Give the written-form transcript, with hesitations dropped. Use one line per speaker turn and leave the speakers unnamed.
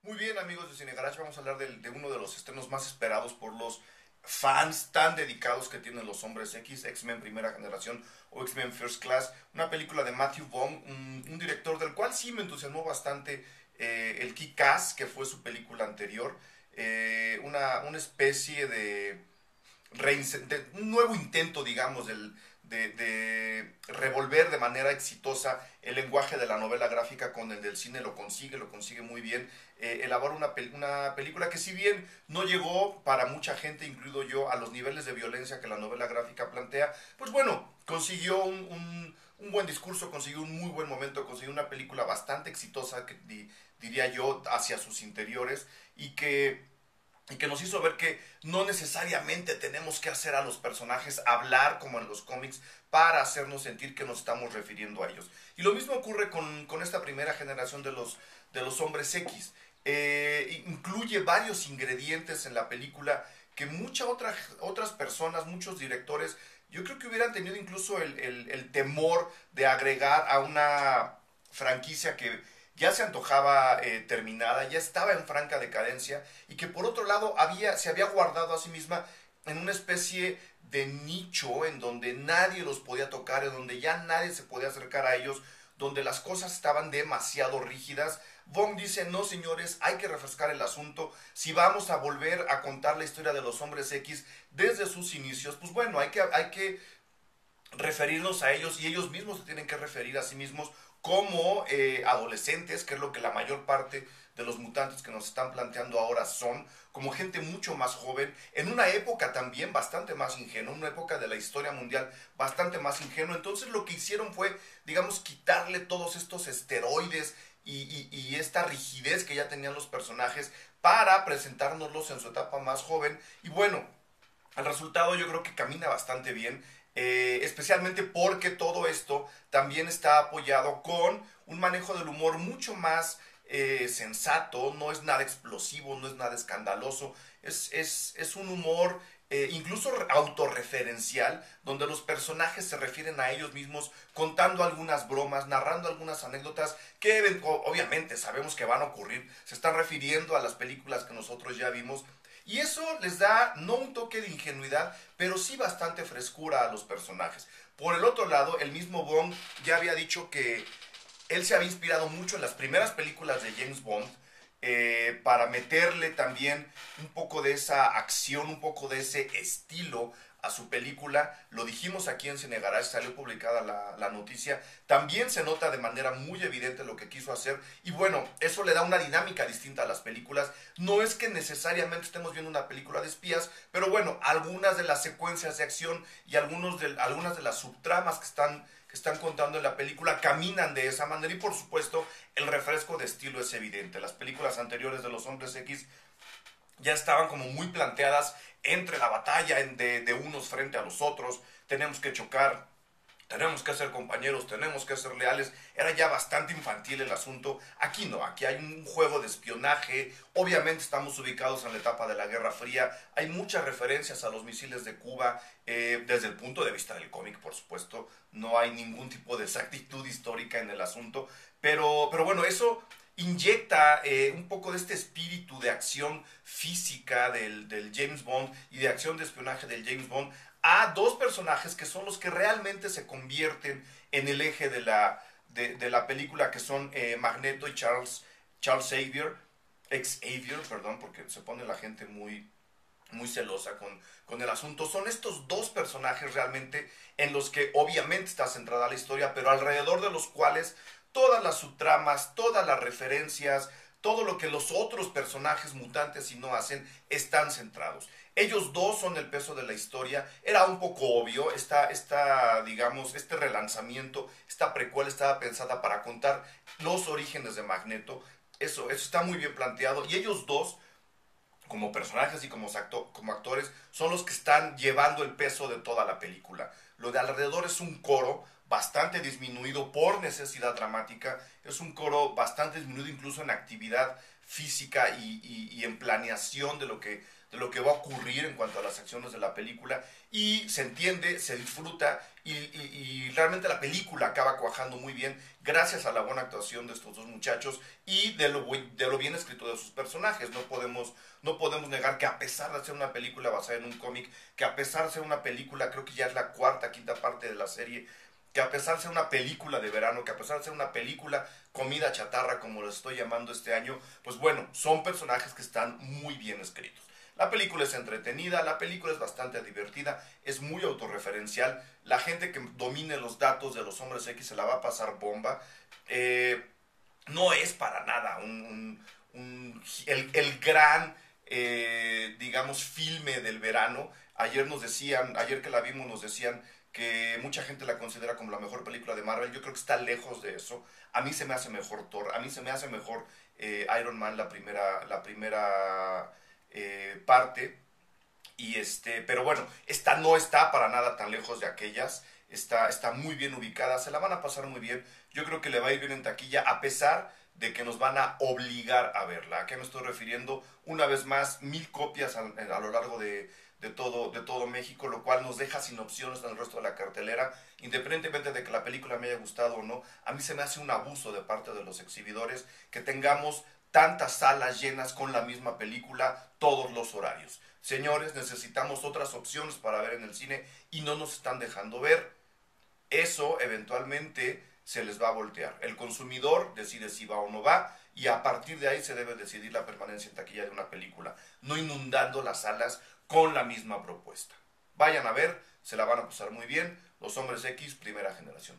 Muy bien, amigos de Cine Garage, vamos a hablar de uno de los estrenos más esperados por los fans tan dedicados que tienen los Hombres X, X-Men Primera Generación o X-Men First Class, una película de Matthew Vaughn, un director del cual sí me entusiasmó bastante el Kick-Ass, que fue su película anterior, una especie de un nuevo intento, digamos, de revolver de manera exitosa el lenguaje de la novela gráfica con el del cine, lo consigue muy bien. Elabora una película que si bien no llegó para mucha gente, incluido yo, a los niveles de violencia que la novela gráfica plantea, pues bueno, consiguió un buen discurso, consiguió un muy buen momento, consiguió una película bastante exitosa, diría yo, hacia sus interiores y que nos hizo ver que no necesariamente tenemos que hacer a los personajes hablar como en los cómics para hacernos sentir que nos estamos refiriendo a ellos. Y lo mismo ocurre con esta primera generación de los Hombres X. Incluye varios ingredientes en la película que otras personas, muchos directores, yo creo que hubieran tenido incluso el temor de agregar a una franquicia que ya se antojaba terminada, ya estaba en franca decadencia y que por otro lado se había guardado a sí misma en una especie de nicho en donde nadie los podía tocar, en donde ya nadie se podía acercar a ellos, donde las cosas estaban demasiado rígidas. Bond dice, no señores, hay que refrescar el asunto. Si vamos a volver a contar la historia de los Hombres X desde sus inicios, pues bueno, hay que referirnos a ellos y ellos mismos se tienen que referir a sí mismos como adolescentes, que es lo que la mayor parte de los mutantes que nos están planteando ahora son, como gente mucho más joven, en una época también bastante más ingenua, una época de la historia mundial bastante más ingenua. Entonces lo que hicieron fue, digamos, quitarle todos estos esteroides y esta rigidez que ya tenían los personajes para presentárnoslos en su etapa más joven. Y bueno, el resultado yo creo que camina bastante bien, especialmente porque todo esto también está apoyado con un manejo del humor mucho más sensato, no es nada explosivo, no es nada escandaloso, es un humor incluso autorreferencial, donde los personajes se refieren a ellos mismos contando algunas bromas, narrando algunas anécdotas que obviamente sabemos que van a ocurrir, se están refiriendo a las películas que nosotros ya vimos y eso les da no un toque de ingenuidad, pero sí bastante frescura a los personajes. Por el otro lado, el mismo Bond ya había dicho que él se había inspirado mucho en las primeras películas de James Bond para meterle también un poco de esa acción, un poco de ese estilo a su película. Lo dijimos aquí en Cine Garage, salió publicada la noticia. También se nota de manera muy evidente lo que quiso hacer. Y bueno, eso le da una dinámica distinta a las películas. No es que necesariamente estemos viendo una película de espías, pero bueno, algunas de las secuencias de acción y algunas de las subtramas que están contando en la película caminan de esa manera y por supuesto el refresco de estilo es evidente. Las películas anteriores de los Hombres X ya estaban como muy planteadas entre la batalla de unos frente a los otros, tenemos que chocar, tenemos que ser compañeros, tenemos que ser leales. Era ya bastante infantil el asunto. Aquí no, aquí hay un juego de espionaje. Obviamente estamos ubicados en la etapa de la Guerra Fría. Hay muchas referencias a los misiles de Cuba. Desde el punto de vista del cómic, por supuesto. No hay ningún tipo de exactitud histórica en el asunto. Pero bueno, eso inyecta un poco de este espíritu de acción física del James Bond y de acción de espionaje del James Bond a dos personajes que son los que realmente se convierten en el eje de la película, que son Magneto y Charles Xavier, perdón, porque se pone la gente muy celosa con el asunto. Son estos dos personajes realmente en los que obviamente está centrada la historia, pero alrededor de los cuales todas las subtramas, todas las referencias, todo lo que los otros personajes mutantes y no hacen están centrados. Ellos dos son el peso de la historia. Era un poco obvio, digamos, este relanzamiento, esta precuela estaba pensada para contar los orígenes de Magneto. Eso está muy bien planteado. Y ellos dos, como personajes y como actores, son los que están llevando el peso de toda la película. Lo de alrededor es un coro bastante disminuido por necesidad dramática, es un coro bastante disminuido incluso en actividad física y en planeación de lo que va a ocurrir en cuanto a las acciones de la película, y se entiende, se disfruta, y realmente la película acaba cuajando muy bien gracias a la buena actuación de estos dos muchachos y de lo bien escrito de sus personajes. No podemos negar que, a pesar de ser una película basada en un cómic, que a pesar de ser una película, creo que ya es la cuarta, quinta parte de la serie, que a pesar de ser una película de verano, que a pesar de ser una película comida chatarra, como lo estoy llamando este año, pues bueno, son personajes que están muy bien escritos. La película es entretenida, la película es bastante divertida, es muy autorreferencial. La gente que domine los datos de los Hombres X se la va a pasar bomba. No es para nada el gran, digamos, filme del verano. Ayer que la vimos nos decían que mucha gente la considera como la mejor película de Marvel. Yo creo que está lejos de eso. A mí se me hace mejor Thor, a mí se me hace mejor Iron Man, la primera parte. Pero bueno, esta no está para nada tan lejos de aquellas. Está muy bien ubicada, se la van a pasar muy bien. Yo creo que le va a ir bien en taquilla, a pesar de que nos van a obligar a verla. ¿A qué me estoy refiriendo? Una vez más, 1000 copias a lo largo de todo México, lo cual nos deja sin opciones en el resto de la cartelera. Independientemente de que la película me haya gustado o no, a mí se me hace un abuso de parte de los exhibidores que tengamos tantas salas llenas con la misma película todos los horarios. Señores, necesitamos otras opciones para ver en el cine y no nos están dejando ver. Eso eventualmente se les va a voltear. El consumidor decide si va o no va, y a partir de ahí se debe decidir la permanencia en taquilla de una película, no inundando las salas con la misma propuesta. Vayan a ver, se la van a pasar muy bien. Los Hombres X, primera generación.